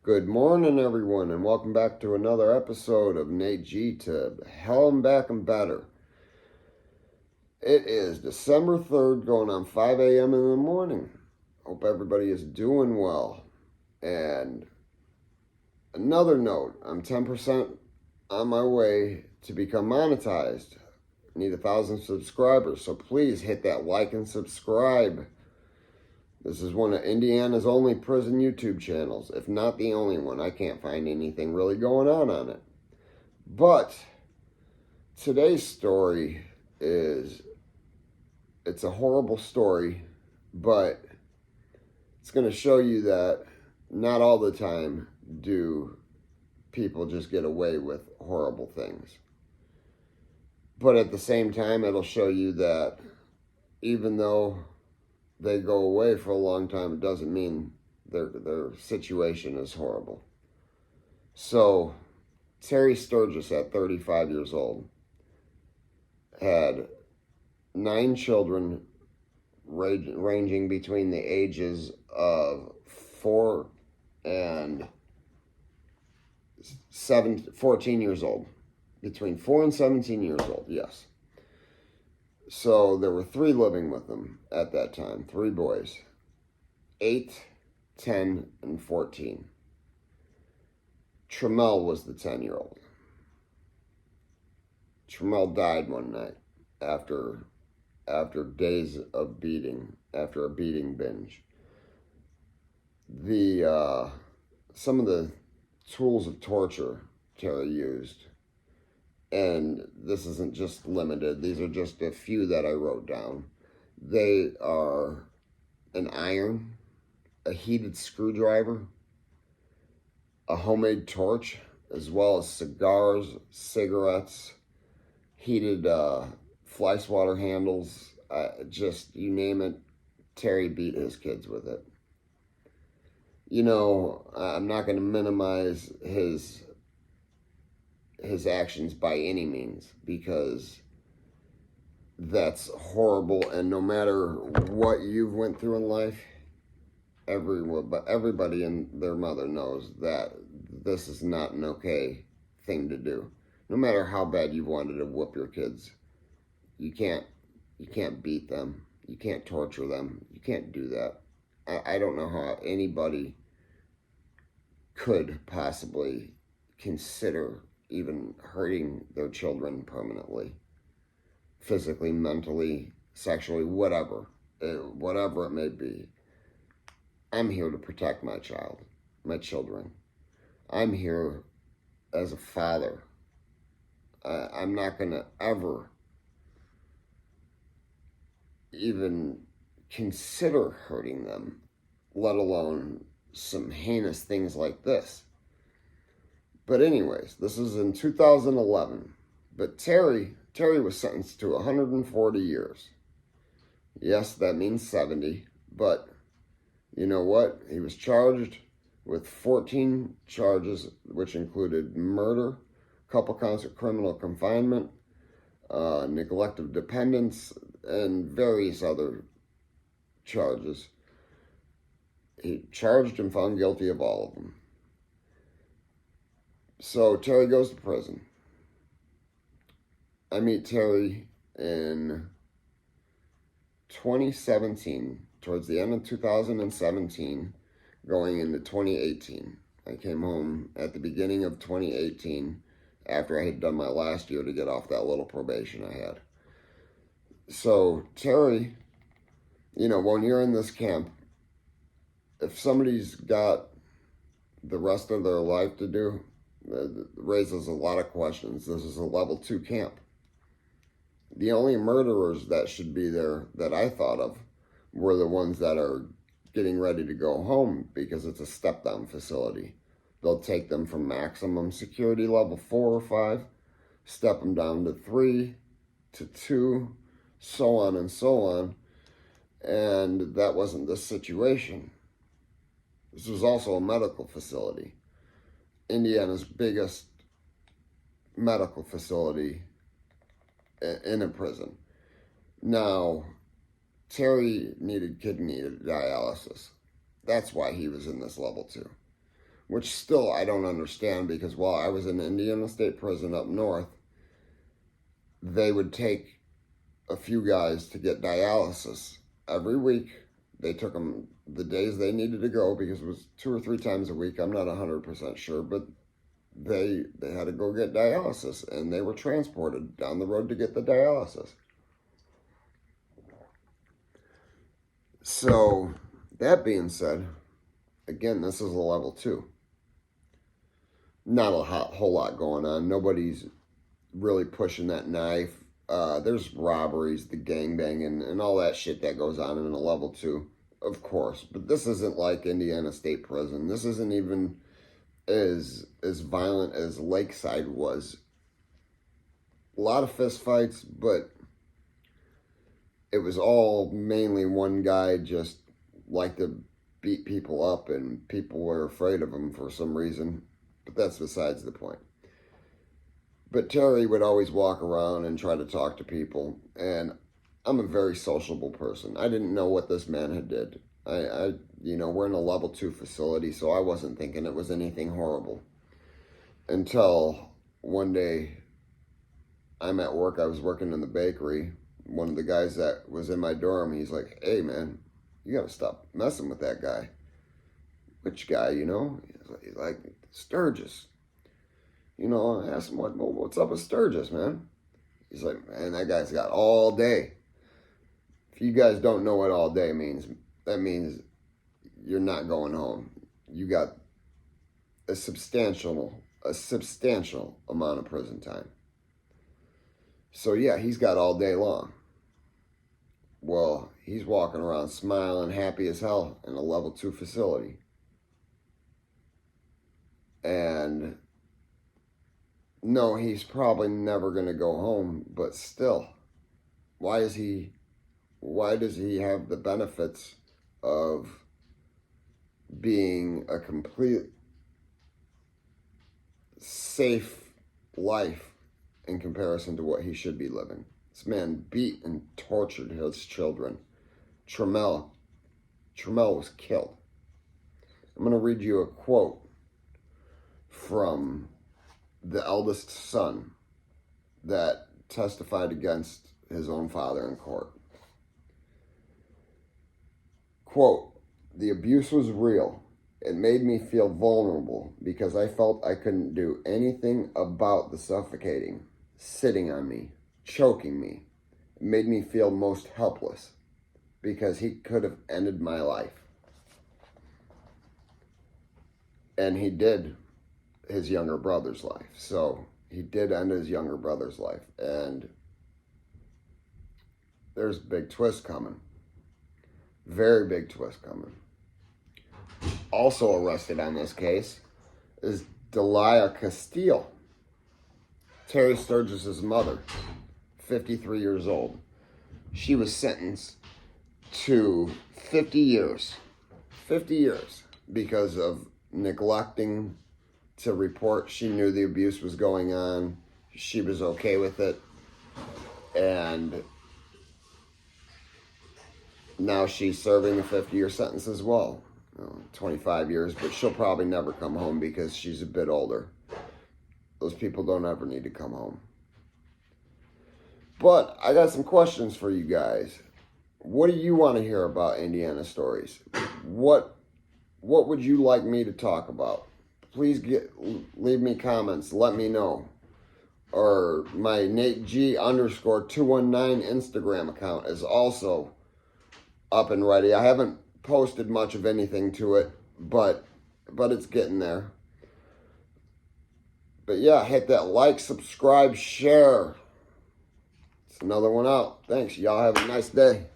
Good morning, everyone, and welcome back to another episode of Nate G to Hell and Back and Better. It is December 3rd, going on 5 a.m. in the morning. Hope everybody is doing well. And another note, I'm 10% on my way to become monetized. I need 1,000 subscribers, so please hit that like and subscribe. This is one of Indiana's only prison YouTube channels, if not the only one. I can't find anything really going on it. But today's story it's a horrible story, but it's going to show you that not all the time do people just get away with horrible things. But at the same time, it'll show you that even though they go away for a long time, it doesn't mean their situation is horrible. So, Terry Sturgis, at 35 years old, had 9 children ranging between the ages of 4 and 14 years old. Between 4 and 17 years old, yes. So there were 3 living with them at that time, 3 boys, 8, 10, and 14. Trammell was the 10-year-old. Trammell died one night after days of beating, after a beating binge. Some of the tools of torture Terry used, and this isn't just limited, these are just a few that I wrote down. They are an iron, a heated screwdriver, a homemade torch, as well as cigars, cigarettes, heated fly swatter handles, just you name it, Terry beat his kids with it. You know, I'm not going to minimize his actions by any means, because that's horrible, and no matter what you've went through in life, everybody and their mother knows that this is not an okay thing to do. No matter how bad you wanted to whoop your kids, you can't beat them, you can't torture them, you can't do that. I don't know how anybody could possibly consider even hurting their children permanently, physically, mentally, sexually, whatever it may be. I'm here to protect my children. I'm here as a father. I'm not going to ever even consider hurting them, let alone some heinous things like this. But anyways, this is in 2011. But Terry was sentenced to 140 years. Yes, that means 70. But you know what? He was charged with 14 charges, which included murder, couple counts of criminal confinement, neglect of dependence, and various other charges. He charged and found guilty of all of them. So Terry goes to prison. I meet Terry in 2017, towards the end of 2017, going into 2018. I came home at the beginning of 2018 after I had done my last year to get off that little probation I had. So Terry, you know, when you're in this camp, if somebody's got the rest of their life to do, it raises a lot of questions. This is a level 2 camp. The only murderers that should be there that I thought of were the ones that are getting ready to go home, because it's a step-down facility. They'll take them from maximum security level 4 or 5, step them down to 3, to 2, so on and so on. And that wasn't the situation. This was also a medical facility. Indiana's biggest medical facility in a prison. Now, Terry needed kidney dialysis. That's why he was in this level 2. which still I don't understand, because while I was in Indiana State Prison up north, they would take a few guys to get dialysis every week. They took them the days they needed to go, because it was 2 or 3 times a week. I'm not 100% sure, but they had to go get dialysis, and they were transported down the road to get the dialysis. So, that being said, again, this is a level 2. Not a whole lot going on. Nobody's really pushing that knife. There's robberies, the gangbanging, and all that shit that goes on in a level 2, of course. But this isn't like Indiana State Prison. This isn't even as violent as Lakeside was. A lot of fist fights, but it was all mainly one guy just liked to beat people up, and people were afraid of him for some reason. But that's besides the point. But Terry would always walk around and try to talk to people, and I'm a very sociable person. I didn't know what this man had did. We're in a level 2 facility, so I wasn't thinking it was anything horrible. Until one day, I'm at work. I was working in the bakery. One of the guys that was in my dorm, he's like, "Hey, man, you got to stop messing with that guy." "Which guy, He's like, "Sturgis." I asked him, what's up with Sturgis, man? He's like, "Man, that guy's got all day." If you guys don't know what all day means, that means you're not going home. You got a substantial amount of prison time. So yeah, he's got all day long. Well, he's walking around smiling, happy as hell in a level 2 facility. And no, he's probably never going to go home, but still, why does he have the benefits of being a complete safe life in comparison to what he should be living? This man beat and tortured his children. Trammell was killed. I'm going to read you a quote from the eldest son that testified against his own father in court. Quote, "The abuse was real. It made me feel vulnerable because I felt I couldn't do anything about the suffocating, sitting on me, choking me. It made me feel most helpless because he could have ended my life." And he did his younger brother's life. So he did end his younger brother's life. And there's a big twist coming. Very big twist coming. Also arrested on this case is Delia Castile, Terry Sturgis' mother, 53 years old. She was sentenced to 50 years because of neglecting to report. She knew the abuse was going on. She was okay with it. And now she's serving a 50-year sentence as well. 25 years, but she'll probably never come home because she's a bit older. Those people don't ever need to come home. But I got some questions for you guys. What do you want to hear about Indiana stories? What would you like me to talk about? Please leave me comments. Let me know. Or my NateG_219 Instagram account is also up and ready. I haven't posted much of anything to it, but it's getting there. But yeah, hit that like, subscribe, share. It's another one out. Thanks. Y'all have a nice day.